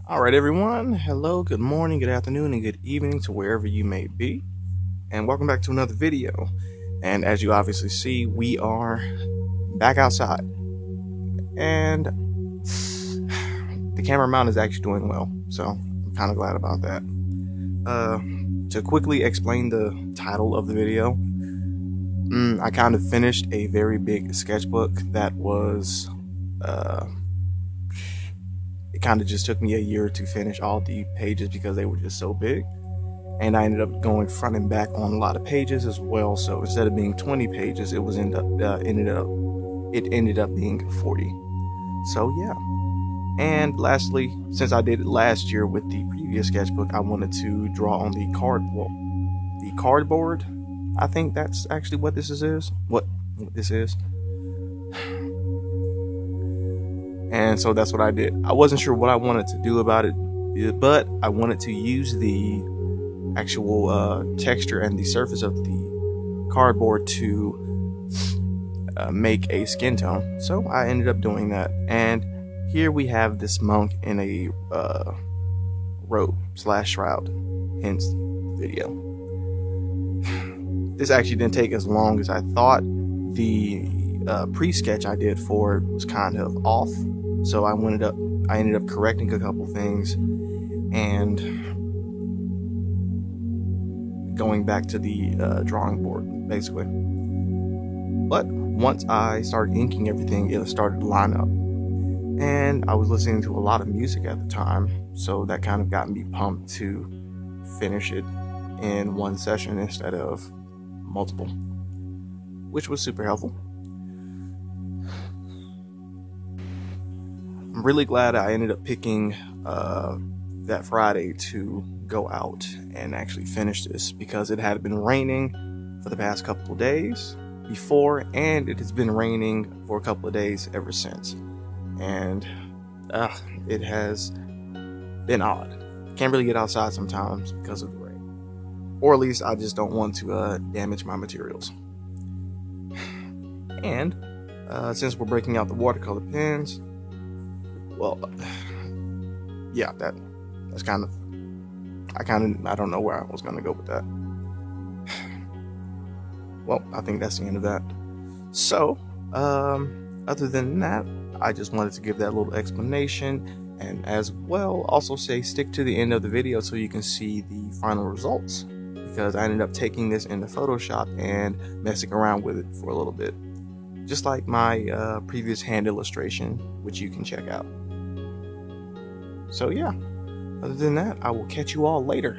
All right, everyone. Hello, good morning, good afternoon, and good evening to wherever you may be. And welcome back to another video. And as you obviously see, we are back outside. And the camera mount is actually doing well, so I'm kind of glad about that. To quickly explain the title of the video, I kind of finished a very big sketchbook that was it kind of just took me a year to finish all the pages because they were just so big, and I ended up going front and back on a lot of pages as well. So instead of being 20 pages, it ended up being 40. So yeah. And lastly, since I did it last year with the previous sketchbook, I wanted to draw on the cardboard. I think that's actually what this is. And so that's what I did. I wasn't sure what I wanted to do about it, but I wanted to use the actual texture and the surface of the cardboard to make a skin tone. So I ended up doing that. And here we have this monk in a robe/shroud, hence the video. This actually didn't take as long as I thought. The pre-sketch I did for it was kind of off, so I ended up correcting a couple things and going back to the drawing board basically. But once I started inking everything, it started to line up, and I was listening to a lot of music at the time, so that kind of got me pumped to finish it in one session instead of multiple, which was super helpful. I'm really glad I ended up picking that Friday to go out and actually finish this, because it had been raining for the past couple of days before, and it has been raining for a couple of days ever since, and it has been odd. Can't really get outside sometimes because of the rain, or at least I just don't want to damage my materials. And since we're breaking out the watercolor pens, well, yeah, that's kind of, I don't know where I was gonna go with that. Well, I think that's the end of that. So other than that, I just wanted to give that little explanation, and as well also say stick to the end of the video so you can see the final results, because I ended up taking this into Photoshop and messing around with it for a little bit, just like my previous hand illustration, which you can check out. So yeah, other than that, I will catch you all later.